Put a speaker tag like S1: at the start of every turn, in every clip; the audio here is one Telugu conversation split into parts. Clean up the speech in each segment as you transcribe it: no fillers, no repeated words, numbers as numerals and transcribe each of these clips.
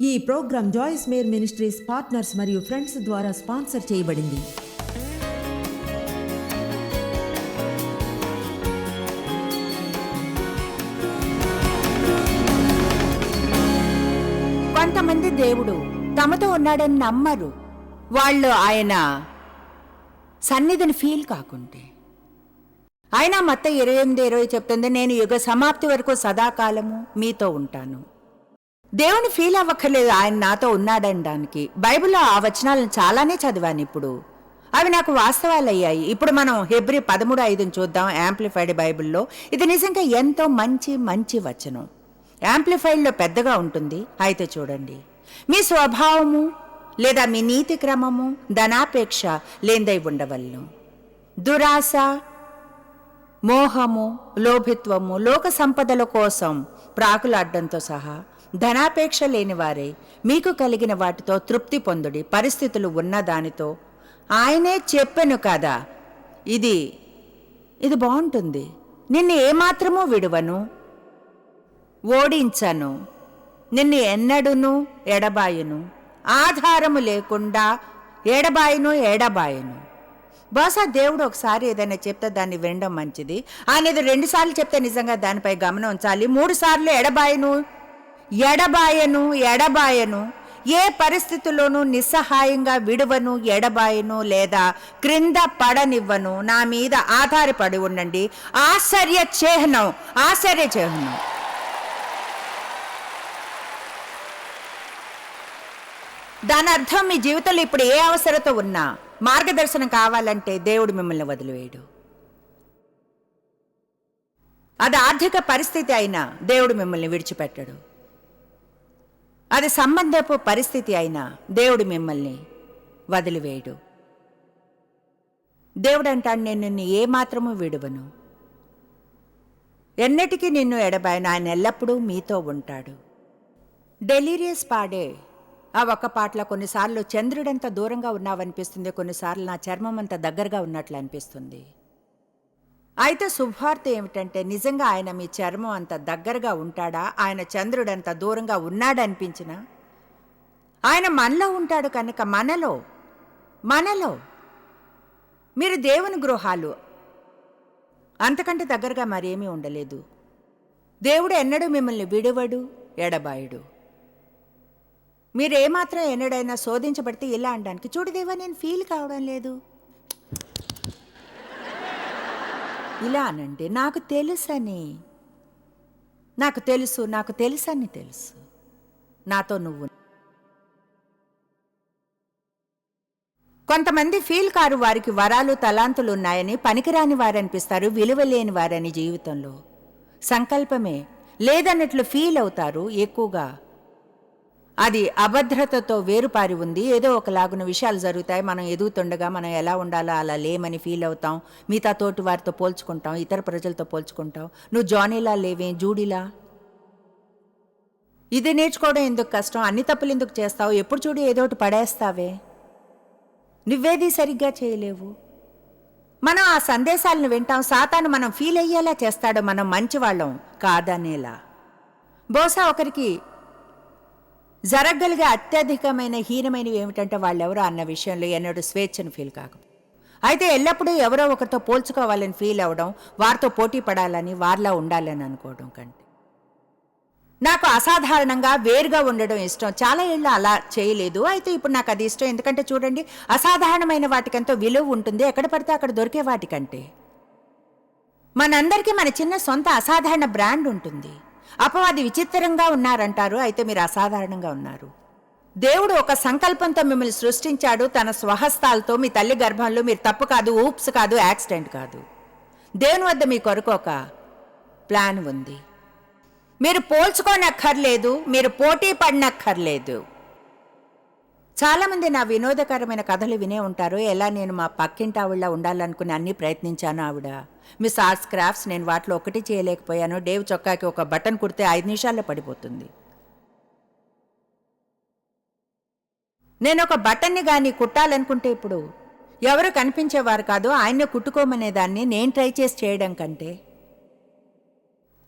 S1: ఈ program Joyce Meyer ministries partners మరియు ఫ్రెండ్స్ ద్వారా స్పాన్సర్ చేయబడింది.
S2: కొంతమంది దేవుడు తమతో ఉన్నాడని నమ్మరు. వాళ్ళు ఆయన సన్నిధిని ఫీల్ కాకుంటే. ఆయన మత్తయి 28:20 చెప్తుంది, నేను యుగ సమాప్తి వరకు సదాకాలము మీతో ఉంటాను. దేవుని ఫీల్ అవ్వక్కర్లేదు ఆయన నాతో ఉన్నాడనడానికి. బైబిల్లో ఆ వచనాలను చాలానే చదివాను. ఇప్పుడు అవి నాకు వాస్తవాలు అయ్యాయి. ఇప్పుడు మనం హెబ్రీ 13:5 చూద్దాం యాంప్లిఫైడ్ బైబిల్లో. ఇది నిజంగా ఎంతో మంచి వచనం. యాంప్లిఫైడ్లో పెద్దగా ఉంటుంది. అయితే చూడండి, మీ స్వభావము లేదా మీ నీతి క్రమము ధనాపేక్ష లేందై ఉండవలను. దురాశ, మోహము, లోభిత్వము, లోక సంపదల కోసం ప్రాకులాడ్డంతో సహా ధనాపేక్ష లేని వారే మీకు కలిగిన వాటితో తృప్తి పొందుడి. పరిస్థితులు ఉన్న దానితో ఆయనే చెప్పెను కదా, ఇది బాగుంటుంది, నిన్ను ఏమాత్రమూ విడువను, ఓడించను, నిన్ను ఎన్నడును ఎడబాయును, ఆధారము లేకుండా ఎడబాయను. బహుశా దేవుడు ఒకసారి ఏదైనా చెప్తే దాన్ని వినడం మంచిది. ఆయన 2 సార్లు చెప్తే నిజంగా దానిపై గమనం ఉంచాలి. 3 సార్లు ఎడబాయను, ఏ పరిస్థితుల్లోనూ నిస్సహాయంగా విడువను, ఎడబాయను లేదా క్రింద పడనివ్వను, నా మీద ఆధారపడి ఉండండి. ఆశ్చర్య చిహ్నం. దాని అర్థం మీ జీవితంలో ఇప్పుడు ఏ అవసరత ఉన్నా మార్గదర్శనం కావాలంటే దేవుడు మిమ్మల్ని వదిలివేయడు. అది ఆర్థిక పరిస్థితి అయినా దేవుడు మిమ్మల్ని విడిచిపెట్టడు. అది సంబంధపు పరిస్థితి అయినా దేవుడు మిమ్మల్ని వదిలివేయడు. దేవుడు అంటాడు, నేను నిన్ను ఏమాత్రము విడువను, ఎన్నటికీ నిన్ను ఎడబాయను, ఆయన ఎల్లప్పుడూ మీతో ఉంటాడు. డెలీరియస్ పాడే ఆ ఒక్క పాటలో కొన్నిసార్లు చంద్రుడంత దూరంగా ఉన్నావనిపిస్తుంది, కొన్నిసార్లు నా చర్మం అంత దగ్గరగా ఉన్నట్లు అనిపిస్తుంది. అయితే శుభార్త ఏమిటంటే నిజంగా ఆయన మీ చర్మం అంత దగ్గరగా ఉంటాడా? ఆయన చంద్రుడంత దూరంగా ఉన్నాడనిపించినా ఆయన మనలో ఉంటాడు. కనుక మనలో మీరు దేవుని గృహాలు, అంతకంటే దగ్గరగా మరేమీ ఉండలేదు. దేవుడు ఎన్నడూ మిమ్మల్ని విడువడు, ఎడబాయుడు. మీరేమాత్రం ఎన్నడైనా శోధించబడితే ఇలా అనడానికి, చూడు దేవా నేను ఫీల్ కావడం లేదు, ఇలా అనండి. నాకు తెలుసని తెలుసు నాతో నువ్వు. కొంతమంది ఫీల్ కారు, వారికి వరాలు తలాంతులు ఉన్నాయని పనికిరాని వారనిపిస్తారు, విలువలేని వారని జీవితంలో. సంకల్పమే లేదన్నట్లు ఫీల్ అవుతారు. ఎక్కువగా అది అభద్రతతో వేరుపారి ఉంది. ఏదో ఒకలాగున విషయాలు జరుగుతాయి, మనం ఎదుగుతుండగా మనం ఎలా ఉండాలో అలా లేమని ఫీల్ అవుతాం. మిగతా తోటి వారితో పోల్చుకుంటాం, ఇతర ప్రజలతో పోల్చుకుంటాం. నువ్వు జానీలా లేవే, జూడీలా, ఇది నేర్చుకోవడం ఎందుకు కష్టం, అన్ని తప్పులు ఎందుకు చేస్తావు, ఎప్పుడు చూడు ఏదోటి పడేస్తావే, నువ్వేది సరిగ్గా చేయలేవు. మనం ఆ సందేశాలను వింటాం. సాతాను మనం ఫీల్ అయ్యేలా చేస్తాడు, మనం మంచివాళ్ళం కాదనేలా. బహుశా ఒకరికి జరగగలిగే అత్యధికమైన హీనమైనవి ఏమిటంటే వాళ్ళెవరో అన్న విషయంలో ఎన్నడూ స్వేచ్ఛను ఫీల్ కాక, అయితే ఎల్లప్పుడూ ఎవరో ఒకరితో పోల్చుకోవాలని ఫీల్ అవ్వడం, వారితో పోటీ పడాలని, వారిలా ఉండాలని అనుకోవడం కంటే నాకు అసాధారణంగా వేరుగా ఉండడం ఇష్టం. చాలా ఏళ్ళు అలా చేయలేదు, అయితే ఇప్పుడు నాకు అది ఇష్టం. ఎందుకంటే చూడండి, అసాధారణమైన వాటికంతో విలువ ఉంటుంది ఎక్కడ పడితే అక్కడ దొరికే వాటికంటే. మనందరికీ మన చిన్న సొంత అసాధారణ బ్రాండ్ ఉంటుంది. అపవాది విచిత్రంగా ఉన్నారంటారు, అయితే మీరు అసాధారణంగా ఉన్నారు. దేవుడు ఒక సంకల్పంతో మిమ్మల్ని సృష్టించాడు తన స్వహస్తాలతో. మీ తల్లి గర్భంలో మీరు తప్పు కాదు, ఊప్స్ కాదు, యాక్సిడెంట్ కాదు. దేవుని వద్ద మీ కొరకు ఒక ప్లాన్ ఉంది. మీరు పోల్చుకోనక్కర్లేదు, మీరు పోటీ పడినక్కర్లేదు. చాలామంది నా వినోదకరమైన కథలు వినే ఉంటారు. ఎలా నేను మా పక్కింటి ఆవిడ ఉండాలనుకుని అన్నీ ప్రయత్నించాను. ఆవిడ మిస్ ఆర్ట్స్ క్రాఫ్ట్స్, నేను వాటిలో ఒకటి చేయలేకపోయాను. డేవ్ చొక్కాకి ఒక బటన్ కుడితే 5 నిమిషాల్లో పడిపోతుంది. నేను ఒక బటన్ని కానీ కుట్టాలనుకుంటే ఇప్పుడు ఎవరు కనిపించేవారు కాదు, ఆయన్నే కుట్టుకోమనేదాన్ని నేను ట్రై చేసి చేయడం కంటే.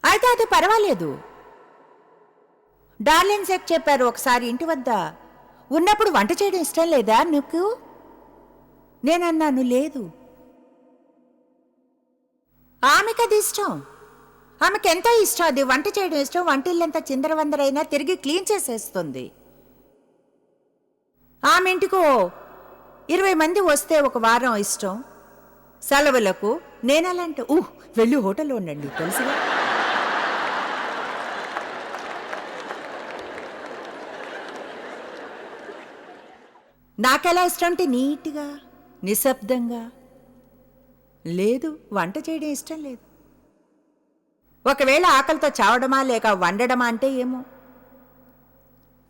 S2: అయితే అది పర్వాలేదు, డార్లిన్ సెక్ చెప్పారు ఒకసారి ఇంటి వద్ద ఉన్నప్పుడు వంట చేయడం ఇష్టం లేదా నీకు? నేనన్నాను లేదు. ఆమెకు అది ఇష్టం, ఆమెకు ఎంతో ఇష్టం, అది వంట చేయడం ఇష్టం. వంటిల్లంతా చిందరవందరైనా తిరిగి క్లీన్ చేసేస్తుంది. ఆమె ఇంటికో 20 మంది వస్తే ఒక వారం ఇష్టం సెలవులకు. నేనలాంటి వెళ్ళి హోటల్లో ఉండండి తెలుసుగా. నాకెలా ఇష్టం అంటే నీట్గా, నిశ్శబ్దంగా. లేదు, వంట చేయడం ఇష్టం లేదు. ఒకవేళ ఆకలితో చావడమా లేక వండడమా అంటే ఏమో,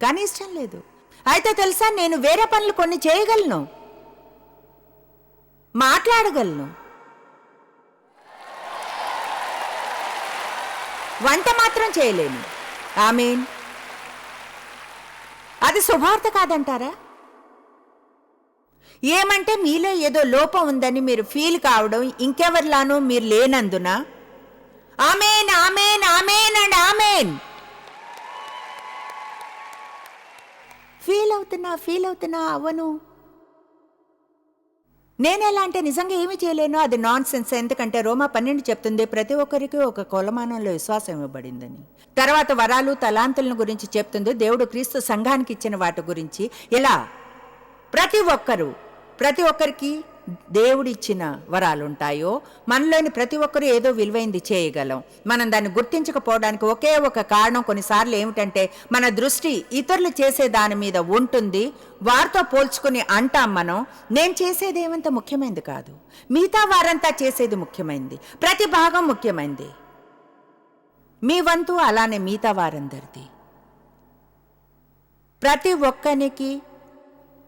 S2: కానీ ఇష్టం లేదు. అయితే తెలుసా, నేను వేరే పనులు కొన్ని చేయగలను, మాట్లాడగలను, వంట మాత్రం చేయలేను. ఆమేన్. అది శుభార్త కాదంటారా? ఏమంటే మీలో ఏదో లోపం ఉందని మీరు ఫీల్ కావడం, ఇంకెవరిలానో మీరు లేనందున. ఆమేన్, ఆమేన్, ఆమేన్ అండ్ ఆమేన్. ఫీల్ అవుతున్నా అవను. నేనెలా అంటే నిజంగా ఏమీ చేయలేను, అది నాన్ సెన్స్. ఎందుకంటే రోమా 12 చెప్తుంది, ప్రతి ఒక్కరికి ఒక కొలమానంలో విశ్వాసం ఇవ్వబడిందని. తర్వాత వరాలు తలాంతులను గురించి చెప్తుంది, దేవుడు క్రీస్తు సంఘానికి ఇచ్చిన వాటి గురించి. ఇలా ప్రతి ఒక్కరికి దేవుడిచ్చిన వరాలు ఉంటాయో, మనలోని ప్రతి ఒక్కరూ ఏదో విలువైంది చేయగలం. మనం దాన్ని గుర్తించకపోవడానికి ఒకే ఒక కారణం కొన్నిసార్లు ఏమిటంటే, మన దృష్టి ఇతరులు చేసే దాని మీద ఉంటుంది. వారితో పోల్చుకుని అంటాం మనం, నేను చేసేది ఏమంత ముఖ్యమైనది కాదు, మిగతా వారంతా చేసేది ముఖ్యమైనది, ప్రతి భాగం ముఖ్యమైనది. మీ వంతు అలానే మిగతా వారందరిది. ప్రతి ఒక్కరికి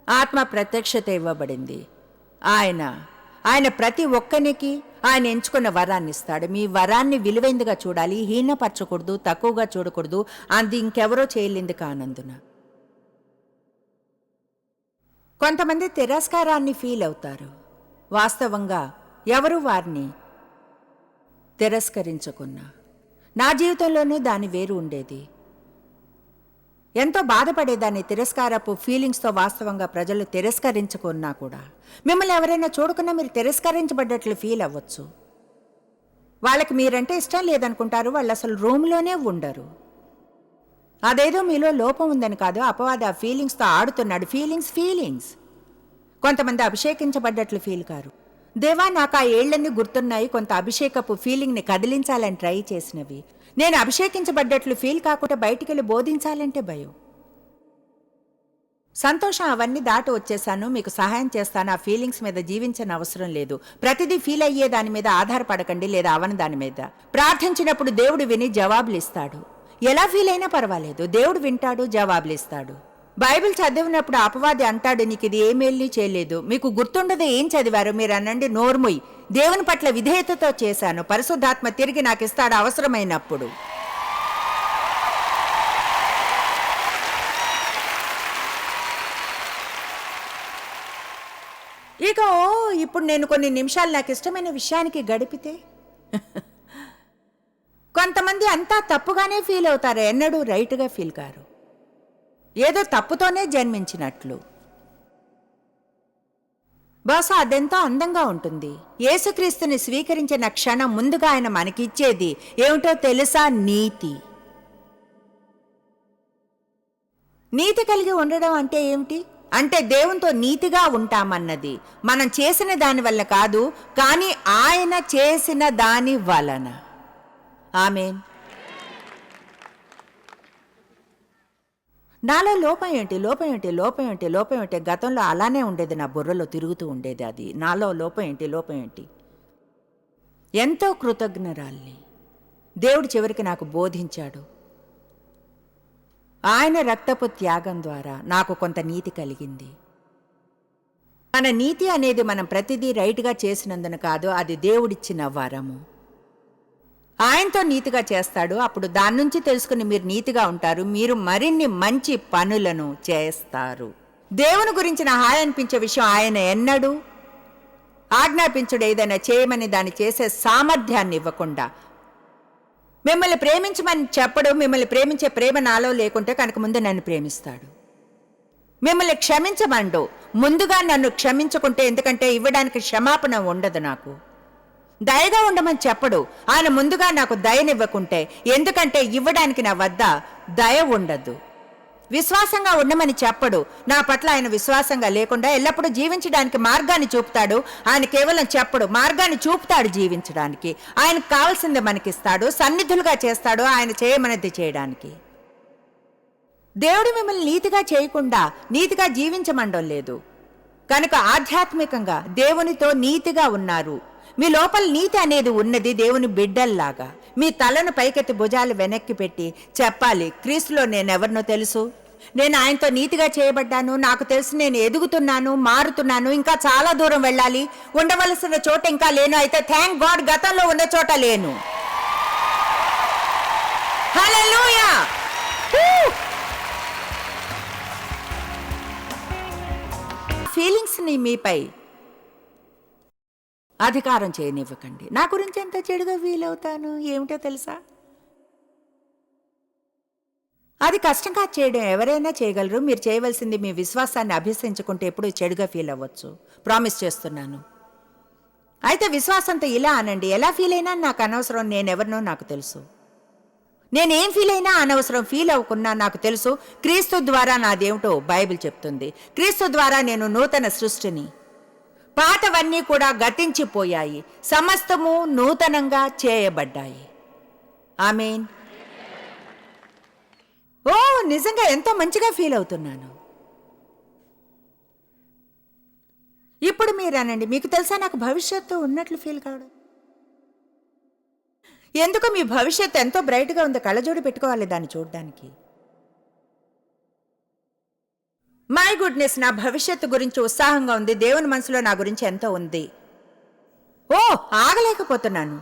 S2: ఆత్మ ప్రత్యక్షత ఇవ్వబడింది. ఆయన ప్రతి ఒక్కరికి ఆయన ఎంచుకున్న వరాన్ని ఇస్తాడు. మీ వరాన్ని విలువైందిగా చూడాలి, హీనపరచకూడదు, తక్కువగా చూడకూడదు. అది ఇంకెవరో చేయలేంది కానందున. కొంతమంది తిరస్కారాన్ని ఫీల్ అవుతారు. వాస్తవంగా ఎవరు వారిని తిరస్కరించకున్నా, నా జీవితంలోనూ దాని వేరు ఉండేది. ఎంతో బాధపడేదాన్ని తిరస్కారపు ఫీలింగ్స్తో. వాస్తవంగా ప్రజలు తిరస్కరించుకున్నా కూడా, మిమ్మల్ని ఎవరైనా చూడకున్నా మీరు తిరస్కరించబడ్డట్లు ఫీల్ అవ్వచ్చు. వాళ్ళకి మీరంటే ఇష్టం లేదనుకుంటారు, వాళ్ళు అసలు రూమ్లోనే ఉండరు. అదేదో మీలో లోపం ఉందని కాదు, అపవాది ఆ ఫీలింగ్స్తో ఆడుతున్నాడు. ఫీలింగ్స్. కొంతమంది అభిషేకించబడ్డట్లు ఫీల్ కారు. దేవా, నాకు ఆ ఏళ్లన్నీ గుర్తున్నాయి, కొంత అభిషేకపు ఫీలింగ్ని కదిలించాలని ట్రై చేసినవి. నేను అభిషేకించబడ్డట్లు ఫీల్ కాకుండా బయటికి వెళ్ళి బోధించాలంటే భయం. సంతోషం, అవన్నీ దాటి వచ్చేసాను, మీకు సహాయం చేస్తాను. ఆ ఫీలింగ్స్ మీద జీవించని అవసరం లేదు. ప్రతిదీ ఫీల్ అయ్యే దాని మీద ఆధారపడకండి, లేదా అవని దాని మీద. ప్రార్థించినప్పుడు దేవుడు విని జవాబులు ఇస్తాడు. ఎలా ఫీల్ అయినా పర్వాలేదు, దేవుడు వింటాడు, జవాబులు ఇస్తాడు. బైబిల్ చదివినప్పుడు అపవాది అంటాడు, నీకు ఇది ఏమేల్ని చేయలేదు. మీకు గుర్తుండదు ఏం చదివారు? మీరు అనండి, నోర్ముయ్, దేవుని పట్ల విధేయతతో చేశాను, పరిశుద్ధాత్మ తిరిగి నాకు ఇస్తాడు అవసరమైనప్పుడు. ఇక ఇప్పుడు నేను కొన్ని నిమిషాలు నాకు ఇష్టమైన విషయానికి గడిపితే కొంతమంది అంతా తప్పుగానే ఫీల్ అవుతారు, ఎన్నడూ రైట్గా ఫీల్ కారు, ఏదో తప్పుతోనే జన్మించినట్లు. బహుశా అదెంతో అందంగా ఉంటుంది. యేసుక్రీస్తుని స్వీకరించిన క్షణం ముందుగా ఆయన మనకిచ్చేది ఏమిటో తెలుసా? నీతి కలిగి ఉండడం అంటే ఏమిటి? అంటే దేవునితో నీతిగా ఉంటామన్నది. మనం చేసిన దాని వల్ల కాదు, కానీ ఆయన చేసిన దాని వలన. ఆమేన్. నాలో లోపం ఏంటి? గతంలో అలానే ఉండేది, నా బుర్రలో తిరుగుతూ ఉండేది. అది నాలో లోపం ఏంటి? ఎంతో కృతజ్ఞరాల్ని దేవుడు చివరికి నాకు బోధించాడు. ఆయన రక్తపు త్యాగం ద్వారా నాకు కొంత నీతి కలిగింది. మన నీతి అనేది మనం ప్రతిదీ రైట్గా చేసినందున కాదు, అది దేవుడిచ్చిన వరము. ఆయనతో నీతిగా చేస్తాడు. అప్పుడు దాని నుంచి తెలుసుకుని మీరు నీతిగా ఉంటారు, మీరు మరిన్ని మంచి పనులను చేస్తారు. దేవుని గురించిన హాయి అనిపించే విషయం ఆయన ఎన్నడూ ఆజ్ఞాపించుడు ఏదైనా చేయమని దాన్ని చేసే సామర్థ్యాన్ని ఇవ్వకుండా మిమ్మల్ని ప్రేమించమని చెప్పడు. మిమ్మల్ని ప్రేమించే ప్రేమ నాలో లేకుంటే కనుక ముందు నన్ను ప్రేమిస్తాడు. మిమ్మల్ని క్షమించమండు, ముందుగా నన్ను క్షమించుకుంటే, ఎందుకంటే ఇవ్వడానికి క్షమాపణ ఉండదు. నాకు దయగా ఉండమని చెప్పడు. ఆయన ముందుగా నాకు దయనివ్వకుంటే, ఎందుకంటే ఇవ్వడానికి నా వద్ద దయ ఉండదు. విశ్వాసంగా ఉండమని చెప్పడు. నా పట్ల ఆయన విశ్వాసంగా లేకుండా ఎల్లప్పుడూ జీవించడానికి మార్గాన్ని చూపుతాడు. ఆయన కేవలం చెప్పడు, మార్గాన్ని చూపుతాడు జీవించడానికి. ఆయనకు కావాల్సింది మనకిస్తాడు, సన్నిధులుగా చేస్తాడు ఆయన చేయమన్నది చేయడానికి. దేవుడు మిమ్మల్ని నీతిగా చేయకుండా నీతిగా జీవించమండం లేదు. కనుక ఆధ్యాత్మికంగా దేవునితో నీతిగా ఉన్నారు. మీ లోపల నీతి అనేది ఉన్నది. దేవుని బిడ్డల్లాగా మీ తలను పైకెత్తి భుజాలు వెనక్కి పెట్టి చెప్పాలి, క్రీస్తులో నేనెవరినో తెలుసు, నేను ఆయనతో నీతిగా చేయబడ్డాను, నాకు తెలుసు, నేను ఎదుగుతున్నాను, మారుతున్నాను, ఇంకా చాలా దూరం వెళ్ళాలి, ఉండవలసిన చోట ఇంకా లేను. అయితే థ్యాంక్ గాడ్, గతంలో ఉన్న చోట లేను. హల్లెలూయా. ఫీలింగ్స్ని మీపై అధికారం చేయనివ్వకండి. నా గురించి ఎంత చెడుగా ఫీల్ అవుతాను ఏమిటో తెలుసా? అది కష్టం కాదు చేయడం, ఎవరైనా చేయగలరు. మీరు చేయవలసింది మీ విశ్వాసాన్ని అభ్యసించుకుంటే ఎప్పుడు చెడుగా ఫీల్ అవ్వచ్చు, ప్రామిస్ చేస్తున్నాను. అయితే విశ్వాసంతో ఇలా అనండి, ఎలా ఫీల్ అయినా నాకు అనవసరం, నేనెవరినో నాకు తెలుసు. నేనేం ఫీల్ అయినా అనవసరం, ఫీల్ అవ్వకున్నా నాకు తెలుసు క్రీస్తు ద్వారా నాదేమిటో బైబిల్ చెప్తుంది. క్రీస్తు ద్వారా నేను నూతన సృష్టిని, పాతవన్నీ కూడా గతించిపోయాయి, సమస్తము నూతనంగా చేయబడ్డాయి. ఆమేన్. ఓ నిజంగా ఎంతో మంచిగా ఫీల్ అవుతున్నాను. ఇప్పుడు మీరు అనండి, మీకు తెలుసా నాకు భవిష్యత్తు ఉన్నట్లు ఫీల్ కావడం. ఎందుకు? మీ భవిష్యత్తు ఎంతో బ్రైట్గా ఉంది, కళ్ళజోడు పెట్టుకోవాలి దాన్ని చూడడానికి. మై గుడ్నెస్, నా భవిష్యత్తు గురించి ఉత్సాహంగా ఉంది. దేవుని మనసులో నా గురించి ఎంతో ఉంది. ఓ ఆగలేకపోతున్నాను.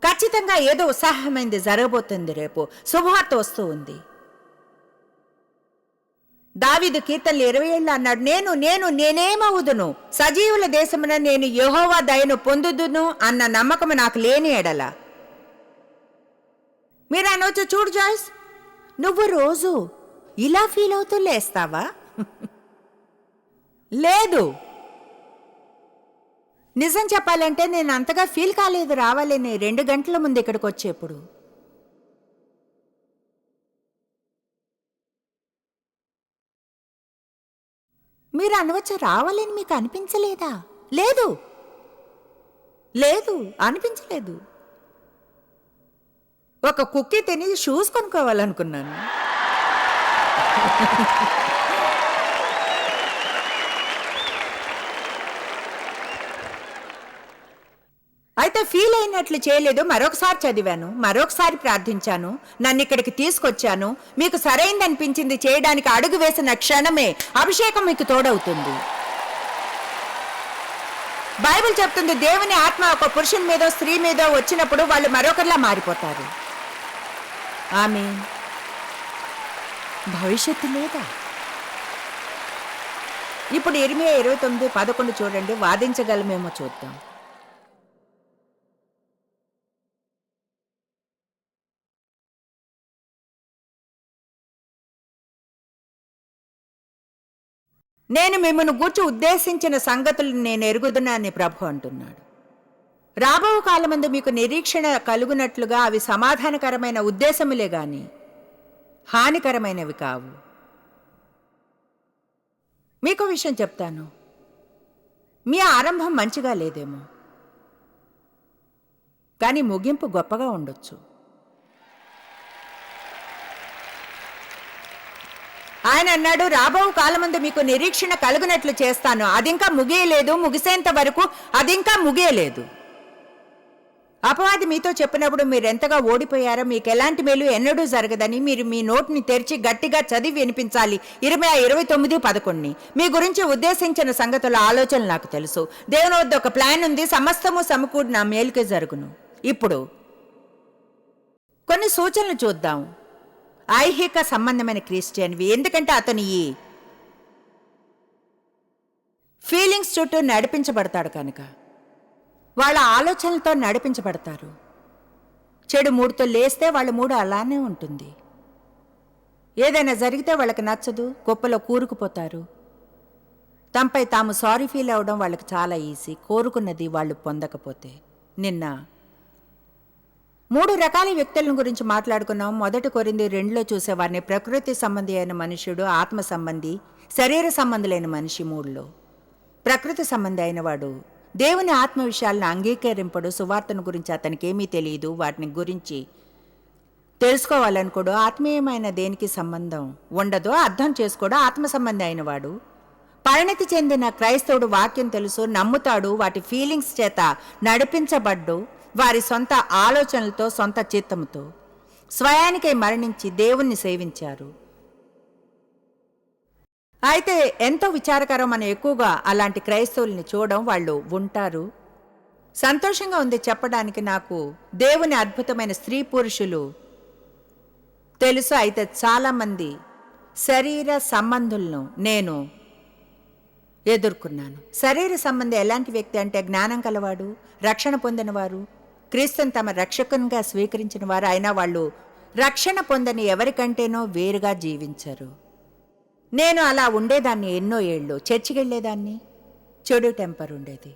S2: ఖచ్చితంగా ఏదో ఉత్సాహమైంది జరగబోతుంది. రేపు శుభవార్త వస్తూ ఉంది. దావీదు కీర్తనలు 20 అన్నాడు, నేనేమవుదును, సజీవుల దేశమున నేను యెహోవా దయను పొందుదును అన్న నమ్మకము నాకు లేని ఎడల. మీరు అనవచ్చు, చూడు జాయ్స్, నువ్వు రోజు ఇలా ఫీల్ అవుతూ లేస్తావా? లేదు, నిజం చెప్పాలంటే నేను అంతగా ఫీల్ కాలేదు రావాలని 2 గంటల ముందు ఇక్కడికి వచ్చేప్పుడు. మీరు అనవచ్చు, రావాలని మీకు అనిపించలేదా? లేదు లేదు అనిపించలేదు. ఒక కుక్కీ తిని షూస్ కొనుక్కోవాలనుకున్నాను. అయితే ఫీల్ అయినట్లు చేయలేదు. మరొకసారి చదివాను, మరొకసారి ప్రార్థించాను, నన్ను ఇక్కడికి తీసుకొచ్చాను. మీకు సరైందనిపించింది చేయడానికి అడుగు వేసిన క్షణమే అభిషేకం మీకు తోడవుతుంది. బైబిల్ చెప్తుంది, దేవుని ఆత్మ ఒక పురుషుని మీదో స్త్రీ మీదో వచ్చినప్పుడు వాళ్ళు మరొకరిలా మారిపోతారు. ఆమేన్. భవిష్యత్తు లేదా? ఇప్పుడు ఇర్మియా 29:11 చూడండి, వాదించగలమేమో చూద్దాం. నేను మిమ్మల్ని గూర్చి ఉద్దేశించిన సంగతులు నేను ఎరుగుదునని ప్రభు అంటున్నాడు. రాబో కాలమందు మీకు నిరీక్షణ కలుగునట్లుగా అవి సమాధానకరమైన ఉద్దేశములే గాని హానికరమైనవి కావు. మీకు విషయం చెప్తాను, మీ ఆరంభం మంచిగా లేదేమో, కానీ ముగింపు గొప్పగా ఉండొచ్చు. ఆయన అన్నాడు, రాబో కాలమందు మీకు నిరీక్షణ కలుగునట్లు చేస్తాను. అదింకా ముగియలేదు, ముగిసేంత వరకు అదింకా ముగియలేదు. అపవాది మీతో చెప్పినప్పుడు మీరెంతగా ఓడిపోయారో, మీకు ఎలాంటి మేలు ఎన్నడూ జరగదని మీరు మీ నోటిని తెరిచి గట్టిగా చదివి వినిపించాలి. ఇర్మియా 29:11. మీ గురించి ఉద్దేశించిన సంగతుల ఆలోచనలు నాకు తెలుసు. దేవుని వద్ద ఒక ప్లాన్ ఉంది, సమస్తము సమకూడి నా మేలుకే జరుగును. ఇప్పుడు కొన్ని సూచనలు చూద్దాం. ఐహిక సంబంధమైన క్రిస్టియన్వి, ఎందుకంటే అతను ఈ ఫీలింగ్స్ చుట్టూ నడిపించబడతాడు కనుక. వాళ్ళ ఆలోచనలతో నడిపించబడతారు. చెడు మూడుతో లేస్తే వాళ్ళ మూడు అలానే ఉంటుంది. ఏదైనా జరిగితే వాళ్ళకి నచ్చదు, గొప్పలో కూరుకుపోతారు. తమపై తాము సారీ ఫీల్ అవ్వడం వాళ్ళకి చాలా ఈజీ, కోరుకున్నది వాళ్ళు పొందకపోతే. నిన్న 3 రకాల వ్యక్తుల గురించి మాట్లాడుకున్నాం. 1 కొరింథీ 2లో చూసేవారిని ప్రకృతి సంబంధి అయిన మనుష్యుడు, ఆత్మ సంబంధి, శరీర సంబంధులైన మనిషి. 3లో ప్రకృతి సంబంధి అయినవాడు దేవుని ఆత్మ విషయాలను అంగీకరింపడు, సువార్తను గురించి అతనికి ఏమీ తెలియదు, వాటిని గురించి తెలుసుకోవాలనుకోడు, ఆత్మీయమైన దేనికి సంబంధం ఉండదో అర్థం చేసుకోడు. ఆత్మ సంబంధి అయినవాడు పరిణతి చెందిన క్రైస్తవుడు వాక్యం తెలుసు, నమ్ముతాడు, వాటి ఫీలింగ్స్ చేత నడిపించబడ్డు, వారి సొంత ఆలోచనలతో సొంత చిత్తముతో స్వయానికై మరణించి దేవుణ్ణి సేవించారు. అయితే ఎంతో విచారకరం, మనం ఎక్కువగా అలాంటి క్రైస్తవుల్ని చూడడం. వాళ్ళు ఉంటారు. సంతోషంగా ఉంది చెప్పడానికి, నాకు దేవుని అద్భుతమైన స్త్రీ పురుషులు తెలుసు. అయితే చాలామంది శరీర సంబంధులను నేను ఎదుర్కొన్నాను. శరీర సంబంధి ఎలాంటి వ్యక్తి అంటే జ్ఞానం కలవాడు, రక్షణ పొందినవారు, క్రీస్తుని తమ రక్షకునిగా స్వీకరించిన వారు. అయినా వాళ్ళు రక్షణ పొందని ఎవరికంటేనో వేరుగా జీవించరు. నేను అలా ఉండేదాన్ని ఎన్నో ఏళ్ళు. చర్చికి వెళ్ళేదాన్ని, చెడు టెంపర్ ఉండేది.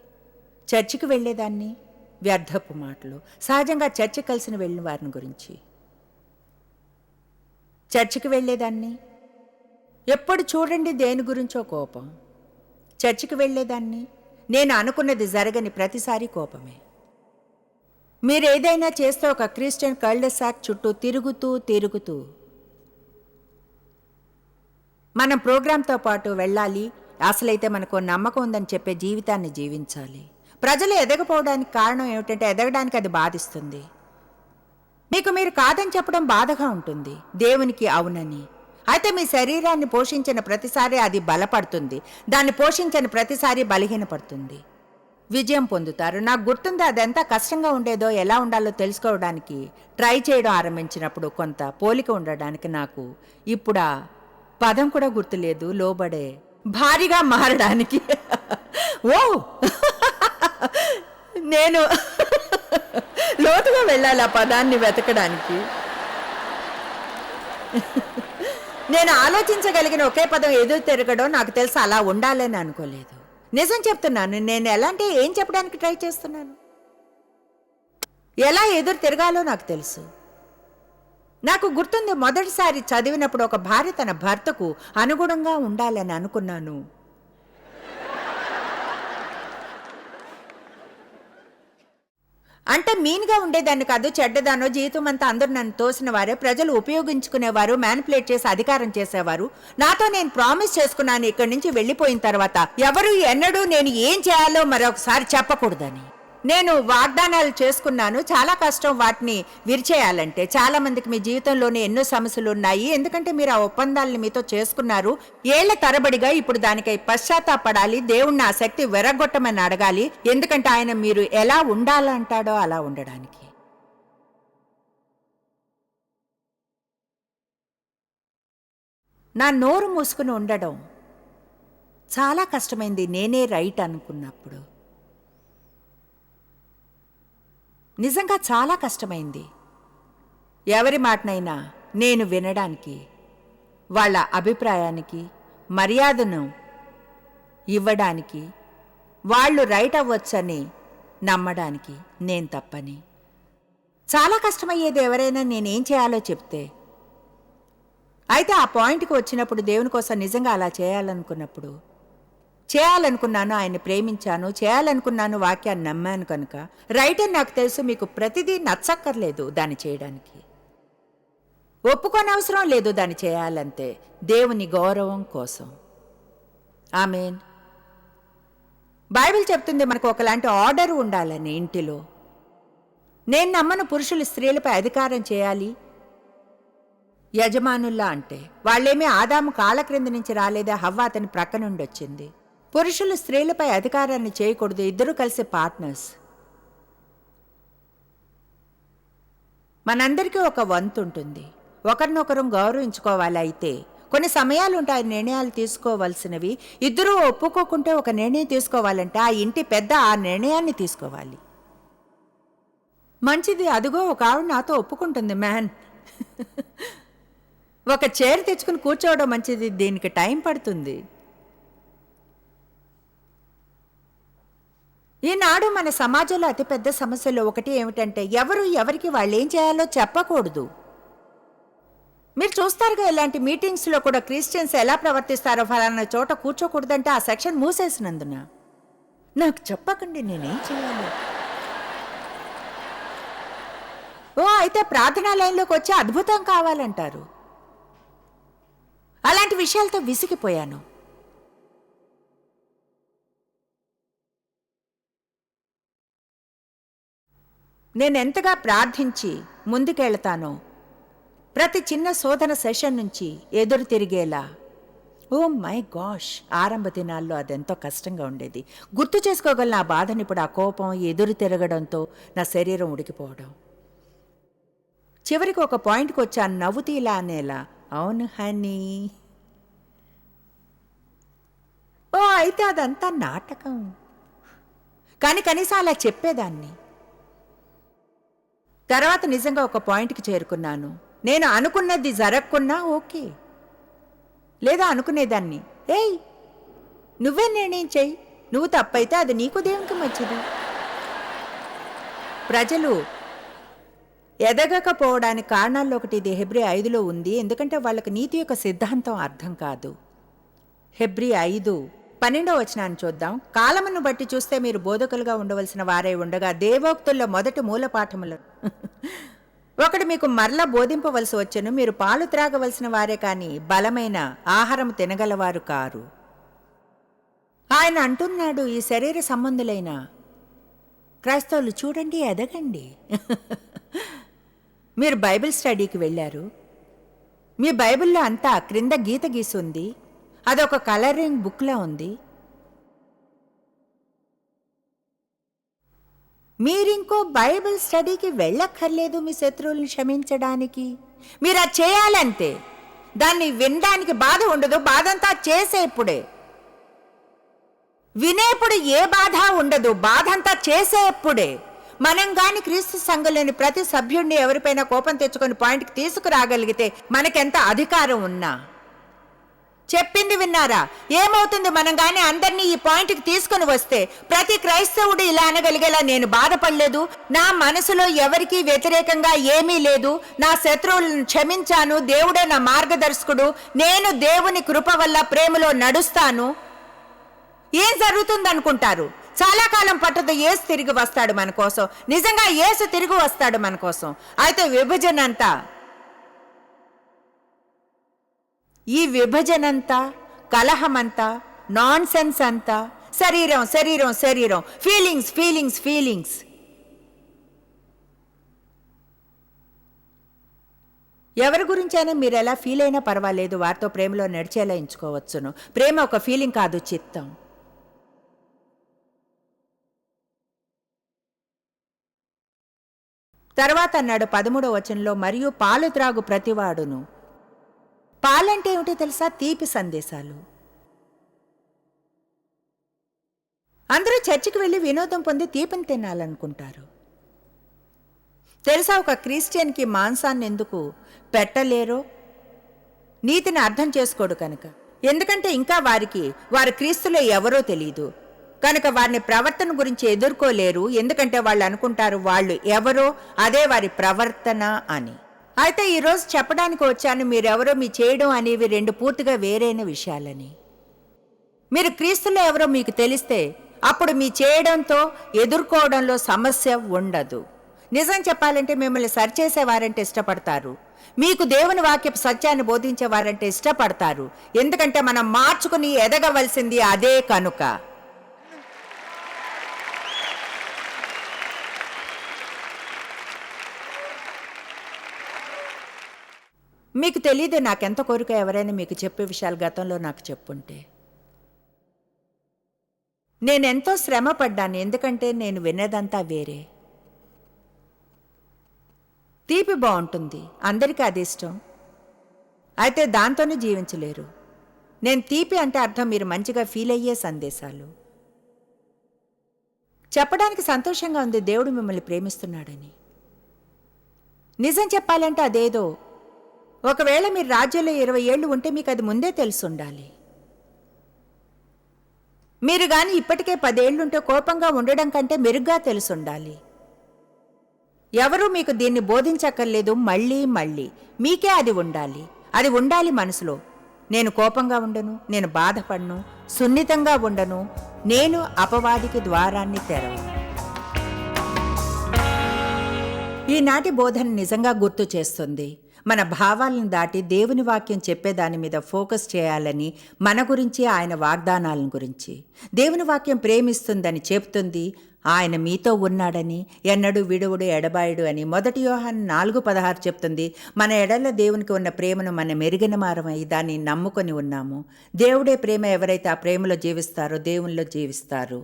S2: చర్చికి వెళ్ళేదాన్ని, వ్యర్థపు మాటలు. సహజంగా చర్చి కలిసిన వెళ్ళిన వారిని గురించి చర్చికి వెళ్ళేదాన్ని. ఎప్పుడు చూడండి దేని గురించో కోపం. చర్చికి వెళ్ళేదాన్ని, నేను అనుకున్నది జరగని ప్రతిసారి కోపమే. మీరు ఏదైనా చేస్తే ఒక క్రిస్టియన్ కల్డెసాక్ చుట్టూ తిరుగుతూ మనం ప్రోగ్రాంతో పాటు వెళ్ళాలి. అసలైతే మనకు నమ్మకం ఉందని చెప్పే జీవితాన్ని జీవించాలి. ప్రజలు ఎదగపోవడానికి కారణం ఏమిటంటే ఎదగడానికి అది బాధిస్తుంది. మీకు మీరు కాదని చెప్పడం బాధగా ఉంటుంది, దేవునికి అవునని. అయితే మీ శరీరాన్ని పోషించిన ప్రతిసారి అది బలపడుతుంది, దాన్ని పోషించని ప్రతిసారి బలహీనపడుతుంది. విజయం పొందుతారు. నాకు గుర్తుంది అదెంత కష్టంగా ఉండేదో, ఎలా ఉండాలో తెలుసుకోవడానికి ట్రై చేయడం ఆరంభించినప్పుడు కొంత పోలిక ఉండడానికి. నాకు ఇప్పుడు ఆ పదం కూడా గుర్తులేదు. లోబడే భారీగా మారడానికి. ఓ నేను లోతుగా వెళ్ళాలి ఆ పదాన్ని వెతకడానికి. నేను ఆలోచించగలిగిన ఒకే పదం ఎదురు తిరగడం. నాకు తెలుసు అలా ఉండాలని అనుకోలేదు. నిజం చెప్తున్నాను. నేను ఎలా అంటే ఏం చెప్పడానికి ట్రై చేస్తున్నాను, ఎలా ఎదురు తిరగాలో నాకు తెలుసు. నాకు గుర్తుంది మొదటిసారి చదివినప్పుడు ఒక భార్య తన భర్తకు అనుగుణంగా ఉండాలని అనుకున్నాను. అంటే మీన్గా ఉండేదాన్ని కాదు, చెడ్డదానో. జీవితం అంతా అందరూ నన్ను తోసిన వారే, ప్రజలు ఉపయోగించుకునేవారు, మ్యానిపులేట్ చేసి అధికారం చేసేవారు. నాతో నేను ప్రామిస్ చేసుకున్నాను ఇక్కడి నుంచి వెళ్ళిపోయిన తర్వాత ఎవరు ఎన్నడూ నేను ఏం చేయాలో మరొకసారి చెప్పకూడదని. నేను వాగ్దానాలు చేసుకున్నాను. చాలా కష్టం వాటిని విరిచేయాలంటే. చాలా మందికి మీ జీవితంలోనే ఎన్నో సమస్యలు ఉన్నాయి, ఎందుకంటే మీరు ఆ ఒప్పందాలని మీతో చేసుకున్నారు ఏళ్ల తరబడిగా. ఇప్పుడు దానికై పశ్చాత్తాపడాలి, దేవుణ్ణి ఆ శక్తి వెరగొట్టమని అడగాలి, ఎందుకంటే ఆయన మీరు ఎలా ఉండాలంటాడో అలా ఉండడానికి. నా నోరు మూసుకుని ఉండడం చాలా కష్టమైంది. నేనే రైట్ అనుకున్నప్పుడు నిజంగా చాలా కష్టమైంది. ఎవరి మాటనైనా నేను వినడానికి, వాళ్ళ అభిప్రాయానికి మర్యాదను ఇవ్వడానికి, వాళ్ళు రైట్ అవ్వచ్చని నమ్మడానికి నేను తప్పని. చాలా కష్టమయ్యేది ఎవరైనా నేనేం చేయాలో చెప్తే. అయితే ఆ పాయింట్కి వచ్చినప్పుడు, దేవుని కోసం నిజంగా అలా చేయాలనుకున్నప్పుడు, చేయాలనుకున్నాను, ఆయన్ని ప్రేమించాను, చేయాలనుకున్నాను, వాక్యాన్ని నమ్మాను కనుక రైట్ అని నాకు తెలుసు. మీకు ప్రతిదీ నచ్చక్కర్లేదు దాన్ని చేయడానికి, ఒప్పుకోనవసరం లేదు దాన్ని చేయాలంతే, దేవుని గౌరవం కోసం. ఆమేన్. బైబిల్ చెప్తుంది మనకు ఒకలాంటి ఆర్డర్ ఉండాలని ఇంటిలో. నేను నమ్మను పురుషులు స్త్రీలపై అధికారం చేయాలి యజమానుల్లా. అంటే వాళ్ళేమీ ఆదాము కాళ్ళ క్రింద నుంచి రాలేదా, హవ్వ అతని ప్రక్క నుండి వచ్చింది. పురుషులు స్త్రీలపై అధికారాన్ని చేయకూడదు, ఇద్దరూ కలిసి పార్ట్నర్స్. మనందరికీ ఒక వంతు ఉంటుంది, ఒకరినొకరు గౌరవించుకోవాలి. అయితే కొన్ని సమయాలు ఉంటాయి నిర్ణయాలు తీసుకోవాల్సినవి. ఇద్దరూ ఒప్పుకోకుంటే ఒక నిర్ణయం తీసుకోవాలంటే ఆ ఇంటి పెద్ద ఆ నిర్ణయాన్ని తీసుకోవాలి. మంచిది, అదిగో ఒక ఆవిడ నాతో ఒప్పుకుంటుంది. మ్యాన్, ఒక చైర్ తెచ్చుకుని కూర్చోవడం మంచిది, దీనికి టైం పడుతుంది. ఈనాడు మన సమాజంలో అతిపెద్ద సమస్యలో ఒకటి ఏమిటంటే ఎవరు ఎవరికి వాళ్ళు ఏం చేయాలో చెప్పకూడదు. మీరు చూస్తారుగా, ఇలాంటి మీటింగ్స్లో కూడా క్రిస్టియన్స్ ఎలా ప్రవర్తిస్తారో, ఫలానా చోట కూర్చోకూడదంటే ఆ సెక్షన్ మూసేసినందున నాకు చెప్పకండి నేనేం చేయాలి. అయితే ప్రార్థనా లైన్లోకి వచ్చి అద్భుతం కావాలంటారు. అలాంటి విషయాలతో విసిగిపోయాను. నేనెంతగా ప్రార్థించి ముందుకెళ్తానో ప్రతి చిన్న శోధన సెషన్ నుంచి ఎదురు తిరిగేలా. ఓ మై గాష్, ఆరంభ దినాల్లో అదెంతో కష్టంగా ఉండేది. గుర్తు చేసుకోగల నా బాధని ఇప్పుడు ఆ కోపం ఎదురు తిరగడంతో నా శరీరం ఉడికిపోవడం. చివరికి ఒక పాయింట్కి వచ్చాను, నవ్వుతూ ఇలా అనేలా, అవును హనీ. అయితే అదంతా నాటకం. కానీ కనీసం అలా చెప్పేదాన్ని. తర్వాత నిజంగా ఒక పాయింట్కి చేరుకున్నాను. నేను అనుకున్నది జరగకున్నా ఓకే, లేదా అనుకునేదాన్ని, ఏయ్ నువ్వే నిర్ణయం చెయ్యి, నువ్వు తప్పైతే అది నీకు దేవునికి మంచిది. ప్రజలు ఎదగకపోవడానికి కారణాల్లో ఒకటి ఇది హెబ్రీ 5లో ఉంది. ఎందుకంటే వాళ్ళకి నీతి యొక్క సిద్ధాంతం అర్థం కాదు. హెబ్రీ 5:12 వచనాన్ని చూద్దాం. కాలమును బట్టి చూస్తే మీరు బోధకులుగా ఉండవలసిన వారే ఉండగా దేవోక్తుల్లో మొదటి మూలపాఠములు ఒకటి మీకు మరలా బోధింపవలసి వచ్చెను. మీరు పాలు త్రాగవలసిన వారే కాని బలమైన ఆహారం తినగలవారు కారు. ఆయన అంటున్నాడు, ఈ శరీర సంబంధులైన క్రైస్తవులు చూడండి, ఎదగండి. మీరు బైబిల్ స్టడీకి వెళ్ళారు, మీ బైబిల్లో అంతా క్రింద గీత గీసుంది, అదొక కలరింగ్ బుక్లా ఉంది. మీరింకో బైబిల్ స్టడీకి వెళ్ళక్కర్లేదు మీ శత్రువుల్ని క్షమించడానికి. మీరు అది చేయాలంతే. దాన్ని వినడానికి బాధ ఉండదు, బాధంతా చేసేప్పుడే. వినేప్పుడు ఏ బాధ ఉండదు, బాధంతా చేసేప్పుడే. మనం గాని క్రీస్తు సంఘంలోని ప్రతి సభ్యుడిని ఎవరిపైనా కోపం తెచ్చుకొని పాయింట్కి తీసుకురాగలిగితే మనకెంత అధికారం ఉన్నా. చెప్పింది విన్నారా? ఏమవుతుంది మనం గాని అందరినీ ఈ పాయింట్కి తీసుకుని వస్తే? ప్రతి క్రైస్తవుడు ఇలా అనగలిగేలా, నేను బాధపడలేదు, నా మనసులో ఎవరికీ వ్యతిరేకంగా ఏమీ లేదు, నా శత్రువులను క్షమించాను, దేవుడే నా మార్గదర్శకుడు, నేను దేవుని కృప వల్ల ప్రేమలో నడుస్తాను. ఏం జరుగుతుందనుకుంటారు? చాలా కాలం పట్టదు, యేసు తిరిగి వస్తాడు మన కోసం. నిజంగా యేసు తిరిగి వస్తాడు మన కోసం. అయితే విభజన అంతా, ఈ విభజనంతా, కలహమంతా, నాన్ సెన్స్ అంతా, శరీరం శరీరం శరీరం, ఫీలింగ్స్ ఫీలింగ్స్ ఫీలింగ్స్. ఎవరి గురించైనా మీరు ఎలా ఫీల్ అయినా పర్వాలేదు, వారితో ప్రేమలో నడిచేలా ఎంచుకోవచ్చును. ప్రేమ ఒక ఫీలింగ్ కాదు, చిత్తం. తర్వాత అన్నాడు 13వ వచనంలో, మరియు పాలు త్రాగు ప్రతివాడును. పాలంటే ఏమిటో తెలుసా? తీపి సందేశాలు. అందరూ చర్చికి వెళ్ళి వినోదం పొంది తీపిని తినాలనుకుంటారు. తెలుసా, ఒక క్రిస్టియన్కి మాంసాన్ని ఎందుకు పెట్టలేరో? నీతిని అర్థం చేసుకోడు కనుక. ఎందుకంటే ఇంకా వారి క్రీస్తులో ఎవరో తెలియదు కనుక వారిని ప్రవర్తన గురించి ఎదుర్కోలేరు. ఎందుకంటే వాళ్ళు అనుకుంటారు వాళ్ళు ఎవరో అదే వారి ప్రవర్తన అని. అయితే ఈరోజు చెప్పడానికి వచ్చాను, మీరెవరో మీ చేయడం అనేవి రెండు పూర్తిగా వేరైన విషయాలని. మీరు క్రీస్తులో ఎవరో మీకు తెలిస్తే అప్పుడు మీ చేయడంతో ఎదుర్కోవడంలో సమస్య ఉండదు. నిజం చెప్పాలంటే మిమ్మల్ని సరిచేసేవారంటే ఇష్టపడతారు, మీకు దేవుని వాక్యపు సత్యాన్ని బోధించేవారంటే ఇష్టపడతారు. ఎందుకంటే మనం మార్చుకుని ఎదగవలసింది అదే కనుక. మీకు తెలియదు నాకెంత కోరిక ఎవరైనా మీకు చెప్పే విషయాలు గతంలో నాకు చెప్పుంటే. నేనెంతో శ్రమ పడ్డాను, ఎందుకంటే నేను విన్నదంతా వేరే. తీపి బాగుంటుంది, అందరికీ అది ఇష్టం, అయితే దాంతోనే జీవించలేరు. నేను తీపి అంటే అర్థం మీరు మంచిగా ఫీల్ అయ్యే సందేశాలు. చెప్పడానికి సంతోషంగా ఉంది దేవుడు మిమ్మల్ని ప్రేమిస్తున్నాడని. నిజం చెప్పాలంటే అదేదో ఒకవేళ మీరు రాజ్యంలో 20 ఏళ్ళు ఉంటే మీకు అది ముందే తెలుసుండాలి. మీరు గాని ఇప్పటికే 10 ఏళ్లుంటే కోపంగా ఉండడం కంటే మెరుగ్గా తెలుసుండాలి. ఎవరూ మీకు దీన్ని బోధించక్కర్లేదు. మళ్ళీ మళ్ళీ మీకే అది ఉండాలి. అది ఉండాలి మనసులో. నేను కోపంగా ఉండను, నేను బాధపడను, సున్నితంగా ఉండను, నేను అపవాదికి ద్వారాన్ని తెరవను. ఈనాటి బోధన నిజంగా గుర్తు చేస్తుంది మన భావాలను దాటి దేవుని వాక్యం చెప్పేదాని మీద ఫోకస్ చేయాలని, మన గురించి, ఆయన వాగ్దానాలను గురించి. దేవుని వాక్యం ప్రేమిస్తుందని చెప్తుంది, ఆయన మీతో ఉన్నాడని, ఎన్నడూ విడువుడు ఎడబాయుడు అని. 1 యోహాను 4:16 చెప్తుంది, మన ఎడల దేవునికి ఉన్న ప్రేమను మనం మెరుగిన మారమై దాన్ని నమ్ముకొని ఉన్నాము. దేవుడే ప్రేమ. ఎవరైతే ఆ ప్రేమలో జీవిస్తారో దేవునిలో జీవిస్తారు.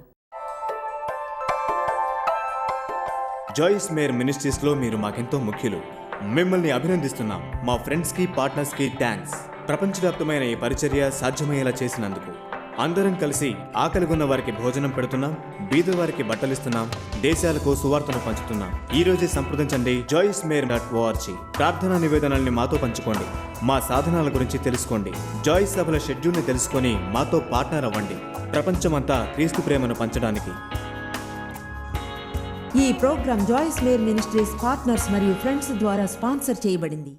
S3: జాయిస్ మేర్ మినిస్ట్రీస్లో మీరు మాకెంతో ముఖ్యులు. మిమ్మల్ని అభినందిస్తున్నాం. మా ఫ్రెండ్స్కి, పార్ట్నర్స్కి థ్యాంక్స్. ప్రపంచవ్యాప్తమైన ఈ పరిచర్య సాధ్యమయ్యేలా చేసినందుకు. అందరం కలిసి ఆకలిగొన్న వారికి భోజనం పెడుతున్నాం, బీదవారికి బట్టలిస్తున్నాం, దేశాలకు సువార్తను పంచుతున్నాం. ఈ రోజే సంప్రదించండి joycemeir.org. ప్రార్థనా నివేదనల్ని మాతో పంచుకోండి. మా సాధనాల గురించి తెలుసుకోండి. జాయిస్ సభల షెడ్యూల్ని తెలుసుకొని మాతో పార్ట్నర్ అవ్వండి. ప్రపంచమంతా క్రీస్తు ప్రేమను పంచడానికి.
S1: ఈ program Joyce Meyer ministries partners మరియు ఫ్రెండ్స్ ద్వారా స్పాన్సర్ చేయబడింది.